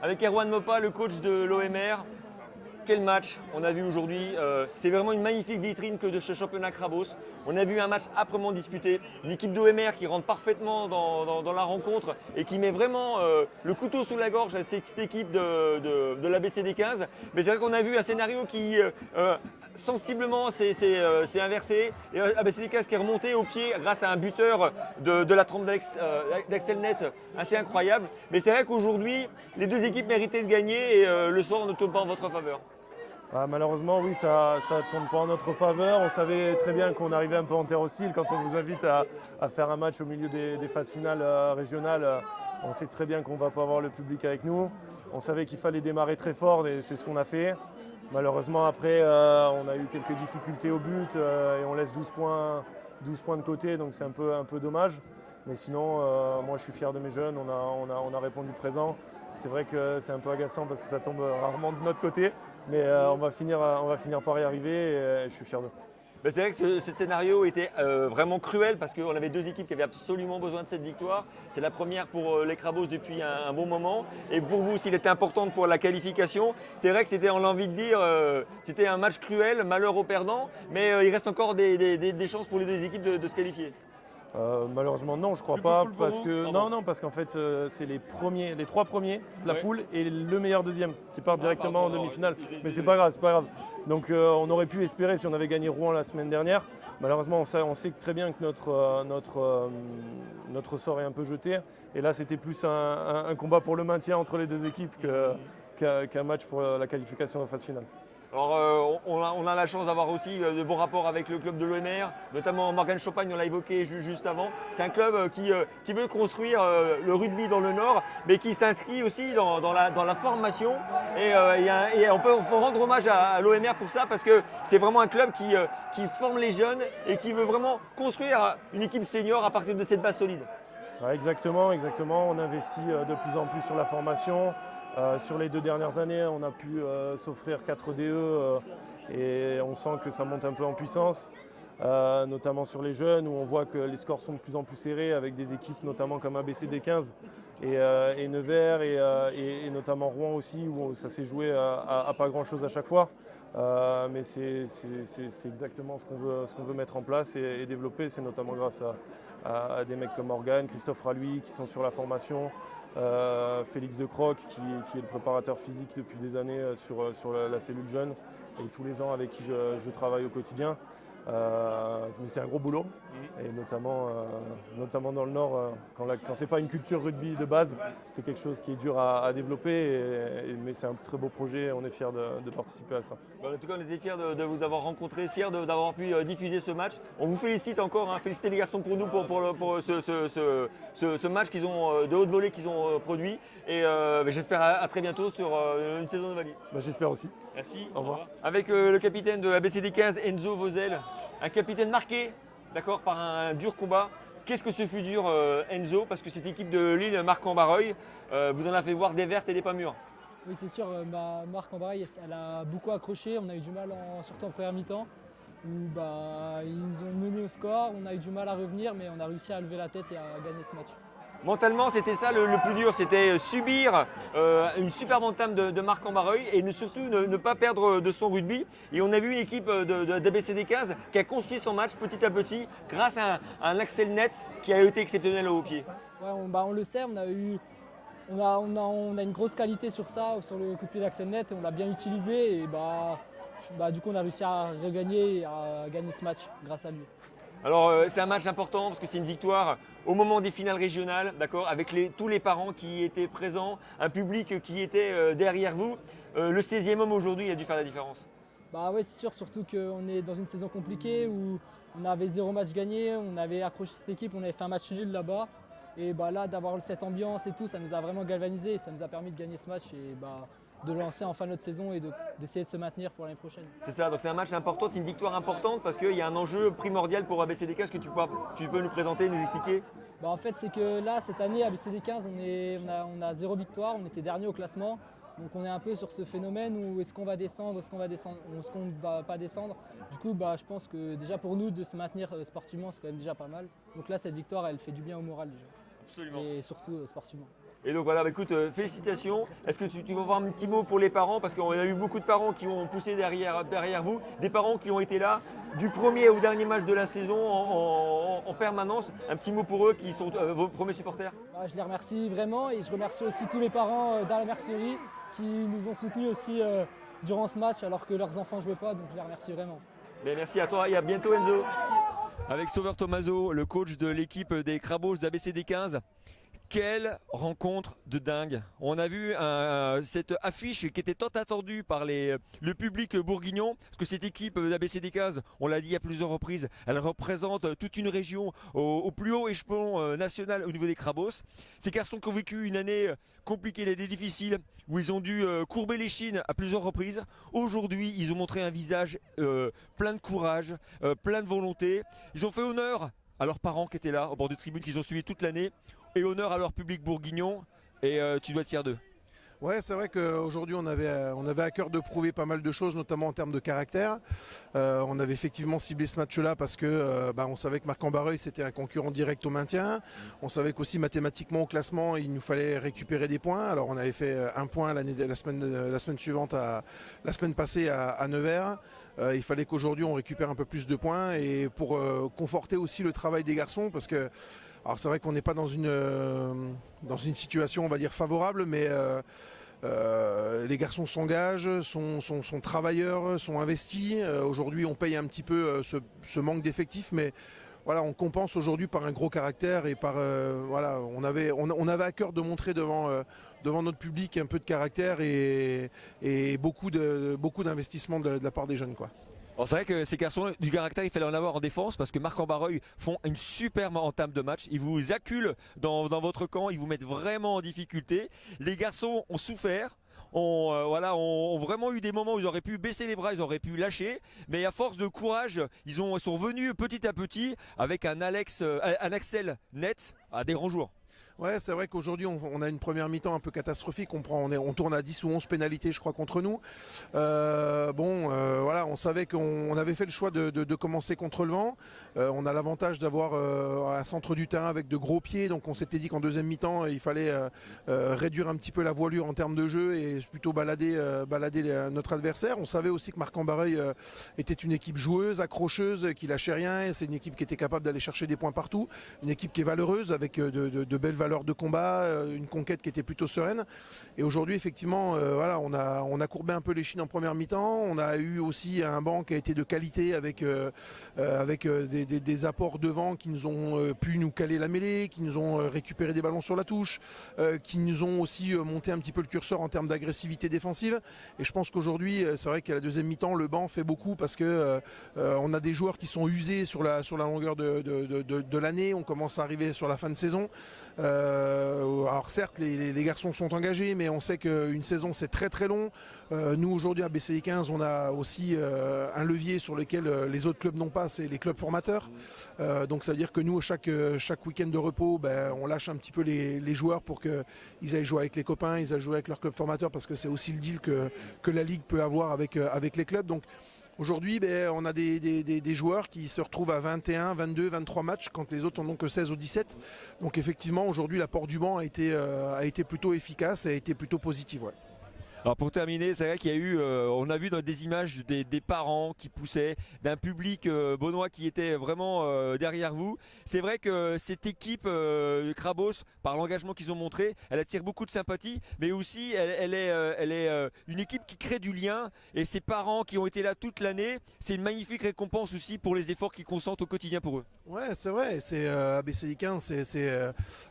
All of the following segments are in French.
avec Erwan Mopa, le coach de l'OMR. Quel match on a vu aujourd'hui. C'est vraiment une magnifique vitrine que de ce championnat Crabos. On a vu un match âprement disputé. Une équipe d'OMR qui rentre parfaitement dans la rencontre et qui met vraiment le couteau sous la gorge à cette équipe de l'ABCD 15. Mais c'est vrai qu'on a vu un scénario qui sensiblement s'est inversé. Et ABCD 15 qui est remonté au pied grâce à un buteur de la trempe d'Axel Net assez incroyable. Mais c'est vrai qu'aujourd'hui, les deux équipes méritaient de gagner et le sort ne tourne pas en votre faveur. Ah, malheureusement, oui, ça ne tourne pas en notre faveur. On savait très bien qu'on arrivait un peu en terre hostile. Quand on vous invite à faire un match au milieu des phases finales régionales, on sait très bien qu'on ne va pas avoir le public avec nous. On savait qu'il fallait démarrer très fort et c'est ce qu'on a fait. Malheureusement, après, on a eu quelques difficultés au but et on laisse 12 points de côté, donc c'est un peu dommage. Mais sinon, moi, je suis fier de mes jeunes. On a répondu présent. C'est vrai que c'est un peu agaçant parce que ça tombe rarement de notre côté. Mais on va finir par y arriver et je suis fier d'eux. Ben c'est vrai que ce scénario était vraiment cruel parce qu'on avait deux équipes qui avaient absolument besoin de cette victoire. C'est la première pour les Crabos depuis un bon moment. Et pour vous, s'il était important pour la qualification, c'est vrai que c'était, on a envie de dire, c'était un match cruel, malheur aux perdants. Mais il reste encore des chances pour les deux équipes de se qualifier. Malheureusement non, je crois pas parce que non parce qu'en fait c'est les trois premiers de la poule et le meilleur deuxième qui part directement en demi-finale. Mais c'est pas grave. Donc on aurait pu espérer si on avait gagné Rouen la semaine dernière. Malheureusement on sait très bien que notre sort est un peu jeté. Et là c'était plus un combat pour le maintien entre les deux équipes qu'un match pour la qualification en phase finale. Alors, on a la chance d'avoir aussi de bons rapports avec le club de l'OMR, notamment Morgan Champagne, on l'a évoqué juste avant. C'est un club qui veut construire le rugby dans le Nord, mais qui s'inscrit aussi dans la formation. Et on faut rendre hommage à l'OMR pour ça, parce que c'est vraiment un club qui forme les jeunes et qui veut vraiment construire une équipe senior à partir de cette base solide. Ouais, exactement. On investit de plus en plus sur la formation. Sur les 2 dernières années, on a pu s'offrir 4 DE et on sent que ça monte un peu en puissance, notamment sur les jeunes où on voit que les scores sont de plus en plus serrés avec des équipes notamment comme ABCD 15 et Nevers et notamment Rouen aussi où ça s'est joué à pas grand chose à chaque fois. Mais c'est exactement ce qu'on veut mettre en place et développer. C'est notamment grâce à des mecs comme Morgan, Christophe Raluy qui sont sur la formation. Félix De Croc qui est le préparateur physique depuis des années sur la cellule jeune et tous les gens avec qui je travaille au quotidien. Mais c'est un gros boulot et notamment dans le Nord, quand c'est pas une culture rugby de base, c'est quelque chose qui est dur à développer mais c'est un très beau projet et on est fiers de participer à ça. En tout cas, on était fiers de vous avoir rencontré, fiers d'avoir pu diffuser ce match. On vous félicite encore, félicitez les garçons pour nous pour ce match de haute volée qu'ils ont produit. Et j'espère à très bientôt sur une saison de Vali. J'espère aussi. Merci. Au revoir. Avec le capitaine de ABCD 15, Enzo Vosel, un capitaine marqué, d'accord, par un dur combat. Qu'est-ce que ce fut dur, Enzo? Parce que cette équipe de Lille, Marc Ambareuil, vous en a fait voir des vertes et des pas mûres. Oui, c'est sûr, Marc Ambareuil, elle a beaucoup accroché. On a eu du mal, surtout en première mi-temps, où ils nous ont mené au score. On a eu du mal à revenir, mais on a réussi à lever la tête et à gagner ce match. Mentalement, c'était ça le plus dur, c'était subir une superbe entame de Marc Ambareuil et surtout ne pas perdre de son rugby. Et on a vu une équipe d'ABCD 15 qui a construit son match petit à petit grâce à un Axel Net qui a été exceptionnel au pied. Ouais, on le sait, on a une grosse qualité sur ça, sur le coup de pied d'Axel Net, et on l'a bien utilisé. Et du coup, on a réussi à regagner et à gagner ce match grâce à lui. Alors c'est un match important parce que c'est une victoire au moment des finales régionales, d'accord, avec tous les parents qui étaient présents, un public qui était derrière vous. Le 16e homme aujourd'hui a dû faire la différence. Oui, c'est sûr, surtout qu'on est dans une saison compliquée où on avait 0 match gagné, on avait accroché cette équipe, on avait fait un match nul là-bas. Et là, d'avoir cette ambiance et tout, ça nous a vraiment galvanisé, ça nous a permis de gagner ce match et de lancer enfin notre saison et d'essayer de se maintenir pour l'année prochaine. C'est ça, donc c'est un match important, c'est une victoire importante parce qu'il y a un enjeu primordial pour ABCD 15 que tu peux nous présenter, nous expliquer. En fait, c'est que là, cette année, ABCD 15, on a 0 victoire, on était dernier au classement. Donc on est un peu sur ce phénomène où est-ce qu'on va descendre, est-ce qu'on ne va pas descendre. Du coup, je pense que déjà pour nous, de se maintenir sportivement, c'est quand même déjà pas mal. Donc là, cette victoire, elle fait du bien au moral déjà. Absolument. Et surtout sportivement. Et donc voilà, bah, écoute, félicitations. Est-ce que tu vas avoir un petit mot pour les parents? Parce qu'on a eu beaucoup de parents qui ont poussé derrière vous, des parents qui ont été là du premier au dernier match de la saison en permanence. Un petit mot pour eux qui sont vos premiers supporters? Bah, je les remercie vraiment et je remercie aussi tous les parents dans la mercerie qui nous ont soutenus aussi durant ce match alors que leurs enfants ne jouaient pas, donc je les remercie vraiment. Mais merci à toi et à bientôt Enzo. Merci. Avec Sauveur Tomaso, le coach de l'équipe des Crabos d'ABCD 15. Quelle rencontre de dingue. On a vu cette affiche qui était tant attendue par le public bourguignon, parce que cette équipe d'ABCD 15, on l'a dit à plusieurs reprises, elle représente toute une région au plus haut échelon national au niveau des Crabos. Ces garçons qui ont vécu une année compliquée, une année difficile, où ils ont dû courber les chines à plusieurs reprises. Aujourd'hui, ils ont montré un visage plein de courage, plein de volonté. Ils ont fait honneur à leurs parents qui étaient là, au bord de tribune, qu'ils ont suivi toute l'année, et honneur à leur public bourguignon, et tu dois être fier d'eux. Ouais, c'est vrai qu'aujourd'hui on avait à cœur de prouver pas mal de choses, notamment en termes de caractère. On avait effectivement ciblé ce match-là parce que on savait que Marc-en-Barreuil c'était un concurrent direct au maintien. On savait qu'aussi mathématiquement au classement il nous fallait récupérer des points. Alors on avait fait un point la semaine suivante, la semaine passée à Nevers. Il fallait qu'aujourd'hui on récupère un peu plus de points et pour conforter aussi le travail des garçons parce que alors c'est vrai qu'on n'est pas dans une situation on va dire favorable, mais les garçons s'engagent, sont travailleurs, sont investis. Aujourd'hui on paye un petit peu ce manque d'effectifs, mais voilà, on compense aujourd'hui par un gros caractère et par voilà, on avait à cœur de montrer devant notre public un peu de caractère et beaucoup d'investissement de la part des jeunes, quoi. Alors c'est vrai que ces garçons du caractère, il fallait en avoir en défense parce que Marc-en-Barreuil font une superbe entame de match. Ils vous acculent dans votre camp, ils vous mettent vraiment en difficulté. Les garçons ont souffert. Ont vraiment eu des moments où ils auraient pu baisser les bras, ils auraient pu lâcher, mais à force de courage, ils sont venus petit à petit avec un Axel net à des grands jours. Ouais, c'est vrai qu'aujourd'hui on a une première mi-temps un peu catastrophique. On tourne à 10 ou 11 pénalités, je crois, contre nous. Voilà, on savait qu'on avait fait le choix de commencer contre le vent. On a l'avantage d'avoir un centre du terrain avec de gros pieds, donc on s'était dit qu'en deuxième mi-temps il fallait réduire un petit peu la voilure en termes de jeu et plutôt balader notre adversaire. On savait aussi que Marc-en-Barreuil était une équipe joueuse, accrocheuse, qui lâchait rien. Et c'est une équipe qui était capable d'aller chercher des points partout, une équipe qui est valeureuse avec de belles valeurs de combat, une conquête qui était plutôt sereine. Et aujourd'hui, effectivement, voilà, on a courbé un peu les chines en première mi-temps. On a eu aussi un banc qui a été de qualité avec des apports devant qui nous ont pu nous caler la mêlée, qui nous ont récupéré des ballons sur la touche, qui nous ont aussi monté un petit peu le curseur en termes d'agressivité défensive. Et je pense qu'aujourd'hui, c'est vrai qu'à la deuxième mi-temps, le banc fait beaucoup parce que on a des joueurs qui sont usés sur la longueur de l'année. On commence à arriver sur la fin de saison. Alors certes les garçons sont engagés, mais on sait qu'une saison c'est très très long. Nous aujourd'hui à BCD 15 on a aussi un levier sur lequel les autres clubs n'ont pas, c'est les clubs formateurs. Donc ça veut dire que nous chaque week-end de repos on lâche un petit peu les joueurs pour qu'ils aillent jouer avec les copains, ils aillent jouer avec leur club formateur parce que c'est aussi le deal que la Ligue peut avoir avec les clubs. Donc aujourd'hui, on a des joueurs qui se retrouvent à 21, 22, 23 matchs quand les autres en ont que 16 ou 17. Donc effectivement, aujourd'hui, l'apport du banc a été plutôt efficace, a été plutôt positif. Ouais. Alors pour terminer, c'est vrai qu'il y a eu, on a vu dans des images des parents qui poussaient, d'un public beaunois qui était vraiment derrière vous. C'est vrai que cette équipe Crabos, par l'engagement qu'ils ont montré, elle attire beaucoup de sympathie, mais aussi elle est une équipe qui crée du lien. Et ces parents qui ont été là toute l'année, c'est une magnifique récompense aussi pour les efforts qu'ils consentent au quotidien pour eux. Ouais, c'est vrai. C'est ABCD 15,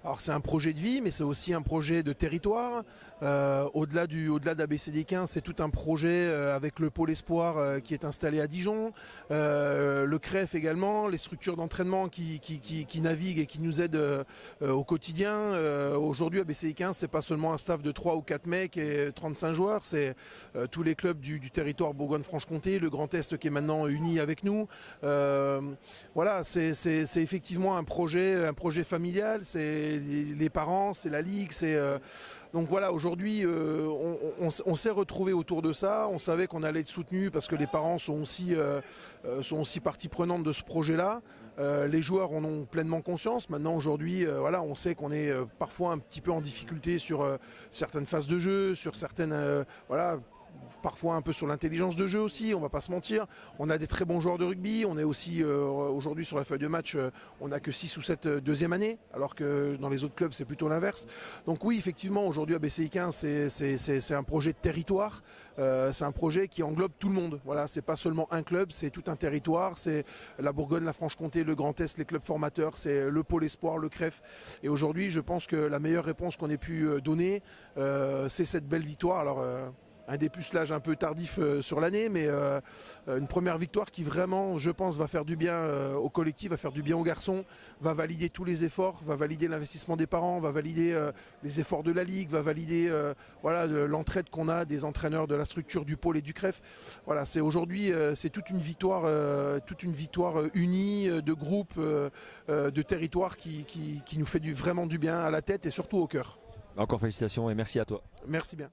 alors c'est un projet de vie, mais c'est aussi un projet de territoire. Au-delà d'ABCD 15, c'est tout un projet avec le pôle espoir qui est installé à Dijon, le CREF également, les structures d'entraînement qui naviguent et qui nous aident au quotidien. Aujourd'hui, ABCD 15, c'est pas seulement un staff de 3 ou 4 mecs et 35 joueurs, c'est tous les clubs du territoire Bourgogne-Franche-Comté, le Grand Est qui est maintenant uni avec nous. Voilà, c'est effectivement un projet familial, c'est les parents, c'est la Ligue, donc voilà, aujourd'hui, on s'est retrouvés autour de ça. On savait qu'on allait être soutenus parce que les parents sont aussi partie prenante de ce projet-là. Les joueurs en ont pleinement conscience. Maintenant, aujourd'hui, voilà, on sait qu'on est parfois un petit peu en difficulté sur certaines phases de jeu, sur certaines, voilà, parfois un peu sur l'intelligence de jeu aussi, on va pas se mentir. On a des très bons joueurs de rugby, on est aussi aujourd'hui sur la feuille de match, on n'a que 6 ou 7 deuxième année, alors que dans les autres clubs c'est plutôt l'inverse. Donc oui, effectivement, aujourd'hui à BCI 15 c'est un projet de territoire, c'est un projet qui englobe tout le monde. Voilà, c'est pas seulement un club, c'est tout un territoire, c'est la Bourgogne, la Franche-Comté, le Grand Est, les clubs formateurs, c'est le pôle espoir, le CREF. Et aujourd'hui, je pense que la meilleure réponse qu'on ait pu donner, c'est cette belle victoire. Alors un dépucelage un peu tardif sur l'année, mais une première victoire qui vraiment, je pense, va faire du bien au collectif, va faire du bien aux garçons, va valider tous les efforts, va valider l'investissement des parents, va valider les efforts de la Ligue, va valider voilà, l'entraide qu'on a des entraîneurs de la structure du pôle et du CREF. Voilà, c'est aujourd'hui, c'est toute une victoire unie, de groupe, de territoire qui nous fait vraiment du bien à la tête et surtout au cœur. Encore félicitations et merci à toi. Merci bien.